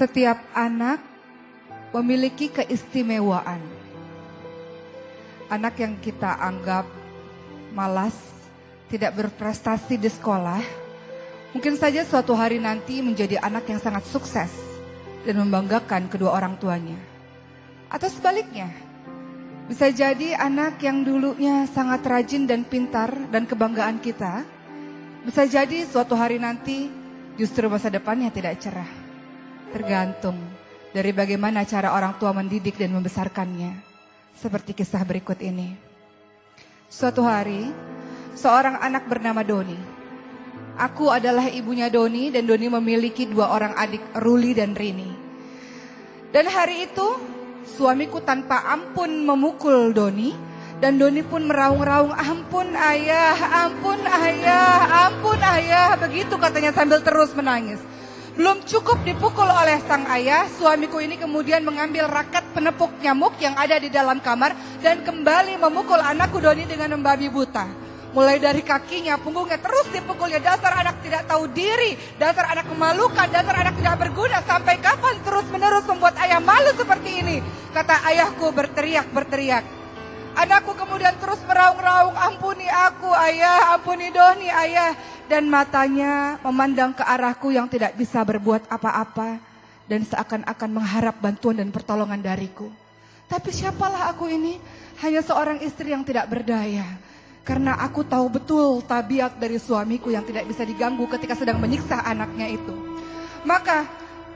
Setiap anak memiliki keistimewaan. Anak yang kita anggap malas, tidak berprestasi di sekolah, mungkin saja suatu hari nanti menjadi anak yang sangat sukses dan membanggakan kedua orang tuanya. Atau sebaliknya, bisa jadi anak yang dulunya sangat rajin dan pintar dan kebanggaan kita, bisa jadi suatu hari nanti justru masa depannya tidak cerah. Tergantung dari bagaimana cara orang tua mendidik dan membesarkannya. Seperti kisah berikut ini. Suatu hari, seorang anak bernama Doni. Aku adalah ibunya Doni dan Doni memiliki dua orang adik, Ruli dan Rini. Dan hari itu, suamiku tanpa ampun memukul Doni. Dan Doni pun meraung-raung, ampun ayah, ampun ayah, ampun ayah. Begitu katanya sambil terus menangis. Belum cukup dipukul oleh sang ayah, suamiku ini kemudian mengambil raket penepuk nyamuk yang ada di dalam kamar dan kembali memukul anakku Doni dengan membabi buta. Mulai dari kakinya, punggungnya, terus dipukulnya. Dasar anak tidak tahu diri, dasar anak memalukan, dasar anak tidak berguna. Sampai kapan terus menerus membuat ayah malu seperti ini? Kata ayahku berteriak-berteriak. Anakku kemudian terus meraung-raung, ampuni aku ayah, ampuni Doni ayah. Dan matanya memandang ke arahku yang tidak bisa berbuat apa-apa. Dan seakan-akan mengharap bantuan dan pertolongan dariku. Tapi siapalah aku ini? Hanya seorang istri yang tidak berdaya. Karena aku tahu betul tabiat dari suamiku yang tidak bisa diganggu ketika sedang menyiksa anaknya itu. Maka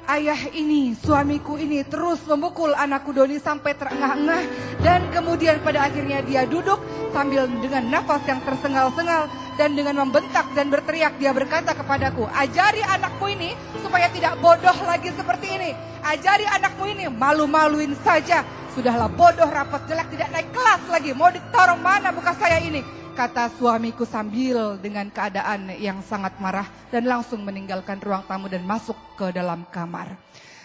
ayah ini, suamiku ini terus memukul anakku Doni sampai terengah-engah. Dan kemudian pada akhirnya dia duduk sambil dengan nafas yang tersengal-sengal. Dan dengan membentak dan berteriak dia berkata kepadaku, ajari anakmu ini supaya tidak bodoh lagi seperti ini. Ajari anakmu ini malu-maluin saja. Sudahlah bodoh, rapat, jelek, tidak naik kelas lagi. Mau ditaruh mana muka saya ini? Kata suamiku sambil dengan keadaan yang sangat marah. Dan langsung meninggalkan ruang tamu dan masuk ke dalam kamar.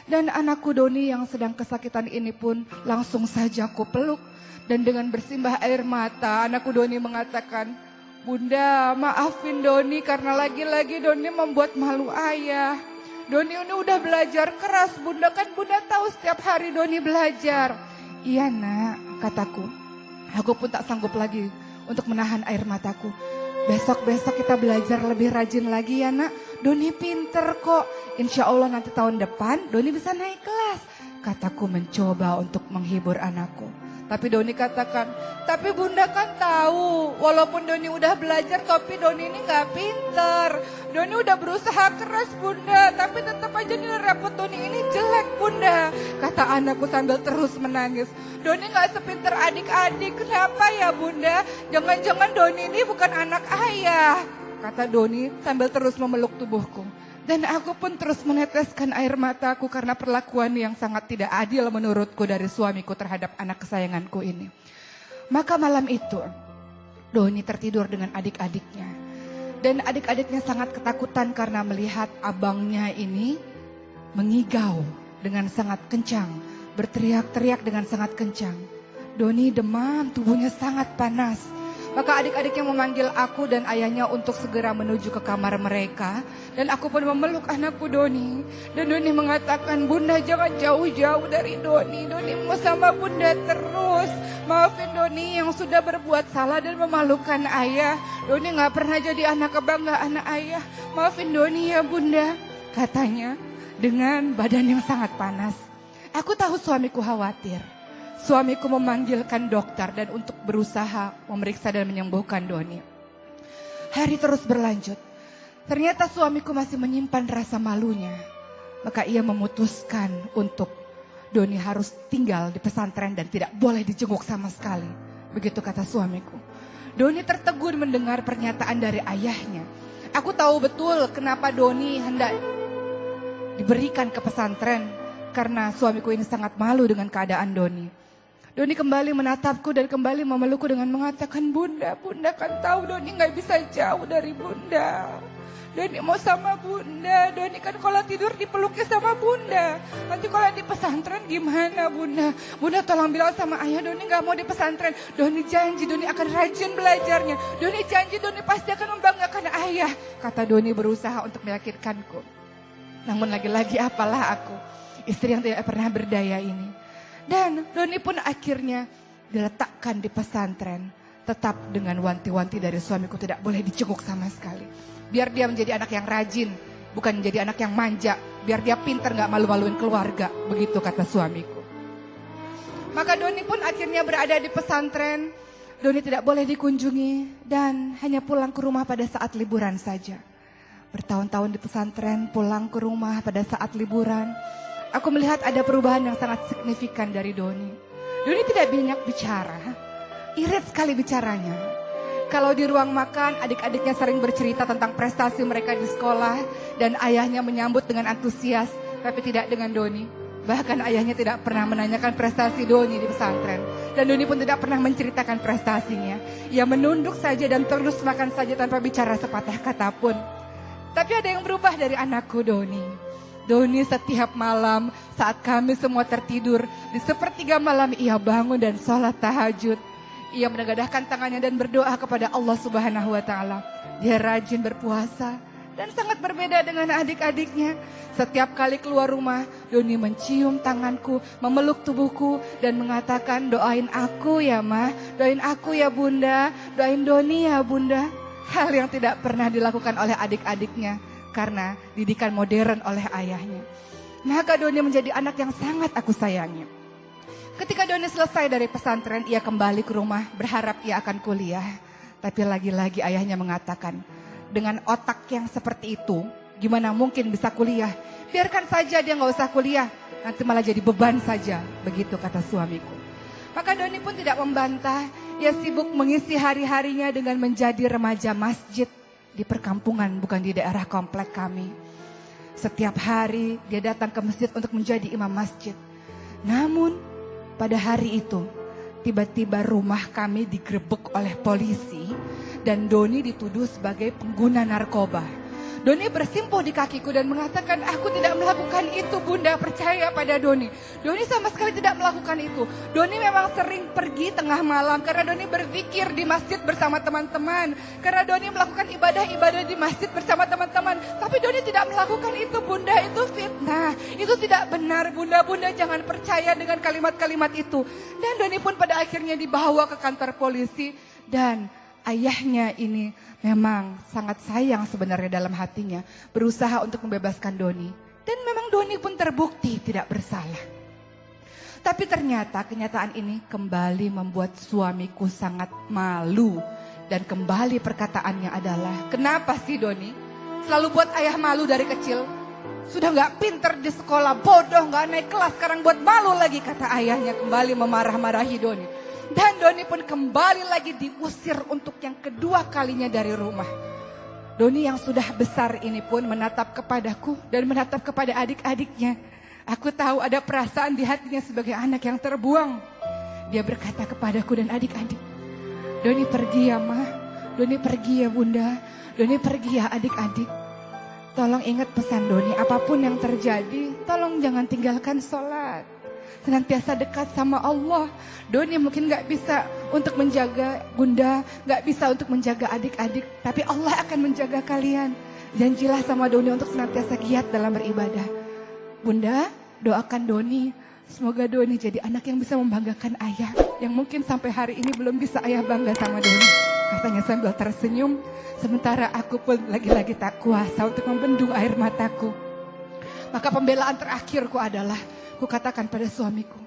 Dan anakku Doni yang sedang kesakitan ini pun langsung saja aku peluk. Dan dengan bersimbah air mata anakku Doni mengatakan, Bunda, maafin Doni karena lagi-lagi Doni membuat malu ayah. Doni ini udah belajar keras, Bunda, kan Bunda tahu setiap hari Doni belajar. Iya nak, kataku. Aku pun tak sanggup lagi untuk menahan air mataku. Besok-besok kita belajar lebih rajin lagi ya nak. Doni pinter kok. Insya Allah nanti tahun depan Doni bisa naik kelas. Kataku mencoba untuk menghibur anakku. Tapi Doni katakan, tapi Bunda kan tahu walaupun Doni udah belajar tapi Doni ini gak pinter. Doni udah berusaha keras Bunda, tapi tetap aja nilai rapot Doni ini jelek Bunda. Kata anakku sambil terus menangis. Doni gak sepinter adik-adik, kenapa ya Bunda? Jangan-jangan Doni ini bukan anak ayah. Kata Doni sambil terus memeluk tubuhku. Dan aku pun terus meneteskan air mataku karena perlakuan yang sangat tidak adil menurutku dari suamiku terhadap anak kesayanganku ini. Maka malam itu, Doni tertidur dengan adik-adiknya. Dan adik-adiknya sangat ketakutan karena melihat abangnya ini mengigau dengan sangat kencang. Berteriak-teriak dengan sangat kencang. Doni demam, tubuhnya sangat panas. Maka adik-adiknya memanggil aku dan ayahnya untuk segera menuju ke kamar mereka. Dan aku pun memeluk anakku Doni. Dan Doni mengatakan, Bunda jangan jauh-jauh dari Doni. Doni mau sama Bunda terus. Maafin Doni yang sudah berbuat salah dan memalukan ayah. Doni gak pernah jadi anak kebanggaan ayah. Maafin Doni ya Bunda, katanya dengan badan yang sangat panas. Aku tahu suamiku khawatir. Suamiku memanggilkan dokter dan untuk berusaha memeriksa dan menyembuhkan Doni. Hari terus berlanjut. Ternyata suamiku masih menyimpan rasa malunya. Maka ia memutuskan untuk Doni harus tinggal di pesantren dan tidak boleh dijenguk sama sekali. Begitu kata suamiku. Doni tertegun mendengar pernyataan dari ayahnya. Aku tahu betul kenapa Doni hendak diberikan ke pesantren. Karena suamiku ini sangat malu dengan keadaan Doni. Doni kembali menatapku dan kembali memelukku dengan mengatakan, Bunda, Bunda kan tahu Doni gak bisa jauh dari Bunda. Doni mau sama Bunda, Doni kan kalau tidur dipeluknya sama Bunda. Nanti kalau di pesantren gimana Bunda? Bunda tolong bilang sama ayah Doni gak mau di pesantren. Doni janji Doni akan rajin belajarnya. Doni janji Doni pasti akan membanggakan ayah. Kata Doni berusaha untuk meyakinkanku. Namun lagi-lagi apalah aku. istri yang tidak pernah berdaya ini. Dan Doni pun akhirnya diletakkan di pesantren, tetap dengan wanti-wanti dari suamiku, tidak boleh dicenguk sama sekali. Biar dia menjadi anak yang rajin, bukan menjadi anak yang manja. Biar dia pintar, gak malu-maluin keluarga, begitu kata suamiku. Maka Doni pun akhirnya berada di pesantren. Doni tidak boleh dikunjungi dan hanya pulang ke rumah pada saat liburan saja. Bertahun-tahun di pesantren, pulang ke rumah pada saat liburan. Aku melihat ada perubahan yang sangat signifikan dari Doni. Doni tidak banyak bicara, irit sekali bicaranya. Kalau di ruang makan, adik-adiknya sering bercerita tentang prestasi mereka di sekolah dan ayahnya menyambut dengan antusias, tapi tidak dengan Doni. Bahkan ayahnya tidak pernah menanyakan prestasi Doni di pesantren. Dan Doni pun tidak pernah menceritakan prestasinya. Ia menunduk saja dan terus makan saja tanpa bicara sepatah kata pun. Tapi ada yang berubah dari anakku Doni. Doni setiap malam saat kami semua tertidur, di sepertiga malam ia bangun dan sholat tahajud. Ia menengadahkan tangannya dan berdoa kepada Allah Subhanahu wa Ta'ala. Dia rajin berpuasa dan sangat berbeda dengan adik-adiknya. Setiap kali keluar rumah, Doni mencium tanganku, memeluk tubuhku dan mengatakan, doain aku ya Ma, doain aku ya Bunda, doain Doni ya Bunda. Hal yang tidak pernah dilakukan oleh adik-adiknya karena didikan modern oleh ayahnya. Maka Doni menjadi anak yang sangat aku sayangi. Ketika Doni selesai dari pesantren, ia kembali ke rumah berharap ia akan kuliah. Tapi lagi-lagi ayahnya mengatakan, dengan otak yang seperti itu, gimana mungkin bisa kuliah? Biarkan saja dia gak usah kuliah, nanti malah jadi beban saja. Begitu kata suamiku. Maka Doni pun tidak membantah, ia sibuk mengisi hari-harinya dengan menjadi remaja masjid di perkampungan, bukan di daerah komplek kami. Setiap hari dia datang ke masjid untuk menjadi imam masjid. Namun pada hari itu, tiba-tiba rumah kami digerebek oleh polisi dan Doni dituduh sebagai pengguna narkoba. Doni bersimpuh di kakiku dan mengatakan, aku tidak melakukan itu Bunda, percaya pada Doni. Doni sama sekali tidak melakukan itu. Doni memang sering pergi tengah malam karena Doni berzikir di masjid bersama teman-teman. Karena Doni melakukan ibadah-ibadah di masjid bersama teman-teman. Tapi Doni tidak melakukan itu Bunda, itu fitnah. Itu tidak benar Bunda, Bunda jangan percaya dengan kalimat-kalimat itu. Dan Doni pun pada akhirnya dibawa ke kantor polisi dan ayahnya ini memang sangat sayang sebenarnya dalam hatinya, berusaha untuk membebaskan Doni. Dan memang Doni pun terbukti tidak bersalah. Tapi ternyata kenyataan ini kembali membuat suamiku sangat malu. Dan kembali perkataannya adalah, kenapa sih Doni selalu buat ayah malu dari kecil? Sudah gak pinter di sekolah, bodoh, gak naik kelas, sekarang buat malu lagi, kata ayahnya kembali memarah-marahi Doni. Dan Doni pun kembali lagi diusir untuk yang kedua kalinya dari rumah. Doni yang sudah besar ini pun menatap kepadaku dan menatap kepada adik-adiknya. Aku tahu ada perasaan di hatinya sebagai anak yang terbuang. Dia berkata kepadaku dan adik-adik, Doni pergi ya Ma, Doni pergi ya Bunda, Doni pergi ya adik-adik. Tolong ingat pesan Doni, apapun yang terjadi, tolong jangan tinggalkan sholat. Senantiasa dekat sama Allah. Doni mungkin gak bisa untuk menjaga Bunda, gak bisa untuk menjaga adik-adik, tapi Allah akan menjaga kalian. Janjilah sama Doni untuk senantiasa giat dalam beribadah. Bunda, doakan Doni, semoga Doni jadi anak yang bisa membanggakan ayah, yang mungkin sampai hari ini belum bisa ayah bangga sama Doni. Katanya sambil tersenyum, sementara aku pun lagi-lagi tak kuasa untuk membendung air mataku. Maka pembelaan terakhirku adalah, ku katakan pada suamiku,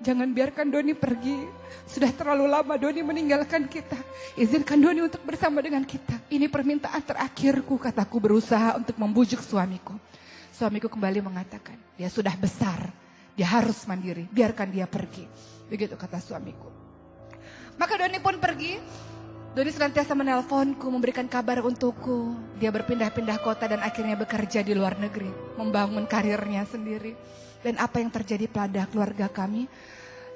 jangan biarkan Doni pergi. Sudah terlalu lama Doni meninggalkan kita. Izinkan Doni untuk bersama dengan kita. Ini permintaan terakhirku, kataku berusaha untuk membujuk suamiku. Suamiku kembali mengatakan, dia sudah besar, dia harus mandiri, biarkan dia pergi. Begitu kata suamiku. Maka Doni pun pergi. Doni senantiasa menelponku, memberikan kabar untukku. Dia berpindah-pindah kota dan akhirnya bekerja di luar negeri, membangun karirnya sendiri. Dan apa yang terjadi pada keluarga kami?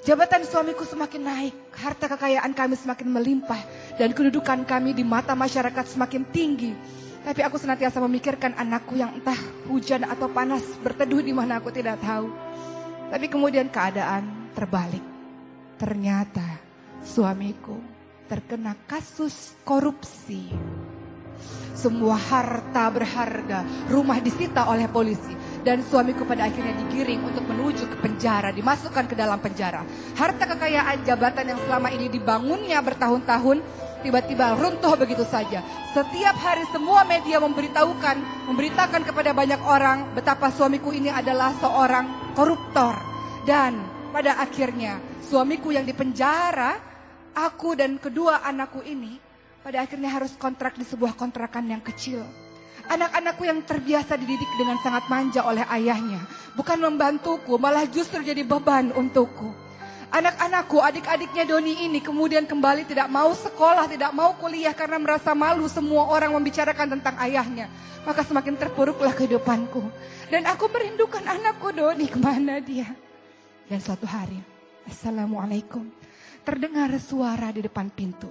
Jabatan suamiku semakin naik, harta kekayaan kami semakin melimpah, dan kedudukan kami di mata masyarakat semakin tinggi. Tapi aku senantiasa memikirkan anakku yang entah hujan atau panas berteduh di mana aku tidak tahu. Tapi kemudian keadaan terbalik. Ternyata suamiku terkena kasus korupsi. Semua harta berharga, rumah disita oleh polisi. Dan suamiku pada akhirnya digiring untuk menuju ke penjara, dimasukkan ke dalam penjara. Harta kekayaan jabatan yang selama ini dibangunnya bertahun-tahun, tiba-tiba runtuh begitu saja. Setiap hari semua media memberitakan kepada banyak orang betapa suamiku ini adalah seorang koruptor. Dan pada akhirnya suamiku yang dipenjara, aku dan kedua anakku ini pada akhirnya harus kontrak di sebuah kontrakan yang kecil. Anak-anakku yang terbiasa dididik dengan sangat manja oleh ayahnya, bukan membantuku, malah justru jadi beban untukku. Anak-anakku, adik-adiknya Doni ini kemudian kembali tidak mau sekolah, tidak mau kuliah karena merasa malu semua orang membicarakan tentang ayahnya. Maka semakin terpuruklah kehidupanku. Dan aku merindukan anakku Doni, kemana dia? Dan suatu hari, Assalamualaikum, terdengar suara di depan pintu.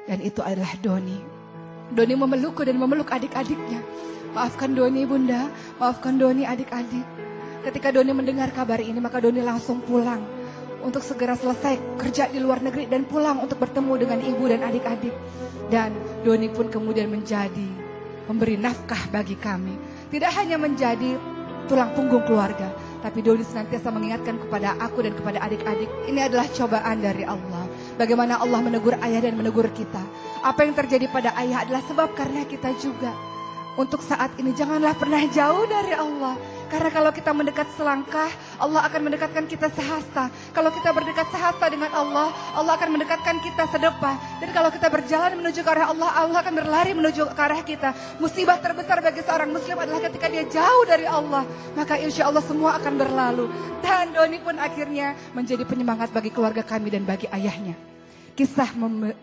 Dan itu adalah Doni. Doni memelukku dan memeluk adik-adiknya. Maafkan Doni bunda, maafkan Doni adik-adik. Ketika Doni mendengar kabar ini, maka Doni langsung pulang untuk segera selesai kerja di luar negeri dan pulang untuk bertemu dengan ibu dan adik-adik. Dan Doni pun kemudian menjadi memberi nafkah bagi kami. Tidak hanya menjadi tulang punggung keluarga, tapi Doni senantiasa mengingatkan kepada aku dan kepada adik-adik, ini adalah cobaan dari Allah. Bagaimana Allah menegur ayah dan menegur kita. Apa yang terjadi pada ayah adalah sebab karena kita juga. Untuk saat ini janganlah pernah jauh dari Allah. Karena kalau kita mendekat selangkah, Allah akan mendekatkan kita sehasta. Kalau kita berdekat sehasta dengan Allah, Allah akan mendekatkan kita sedepah. Dan kalau kita berjalan menuju ke arah Allah, Allah akan berlari menuju ke arah kita. Musibah terbesar bagi seorang muslim adalah ketika dia jauh dari Allah. Maka insya Allah semua akan berlalu. Dan Doni pun akhirnya menjadi penyemangat bagi keluarga kami dan bagi ayahnya. Kisah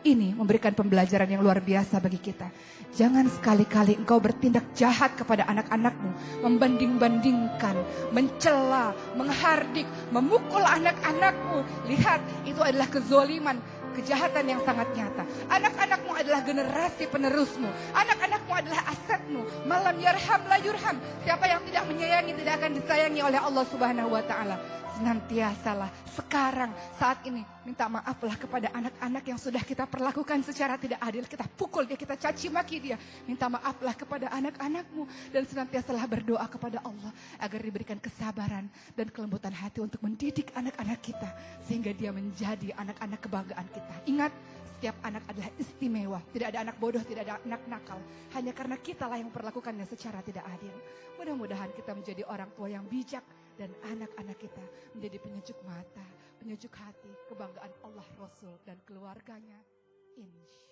ini memberikan pembelajaran yang luar biasa bagi kita. Jangan sekali-kali engkau bertindak jahat kepada anak-anakmu, membanding-bandingkan, mencela, menghardik, memukul anak-anakmu. Lihat, itu adalah kezoliman, kejahatan yang sangat nyata. Anak-anakmu adalah generasi penerusmu. Anak-anakmu adalah asetmu. Malam yarham la yurham. Siapa yang tidak menyayangi tidak akan disayangi oleh Allah Subhanahu wa taala. Senantiasalah sekarang saat ini minta maaflah kepada anak-anak yang sudah kita perlakukan secara tidak adil. Kita pukul dia, kita caci maki dia. Minta maaflah kepada anak-anakmu dan senantiasalah berdoa kepada Allah agar diberikan kesabaran dan kelembutan hati untuk mendidik anak-anak kita sehingga dia menjadi anak-anak kebanggaan kita. Ingat, setiap anak adalah istimewa. Tidak ada anak bodoh, tidak ada anak nakal. Hanya karena kitalah yang memperlakukannya secara tidak adil. Mudah-mudahan kita menjadi orang tua yang bijak dan anak-anak kita menjadi penyejuk mata, penyejuk hati, kebanggaan Allah, Rasul dan keluarganya. Insya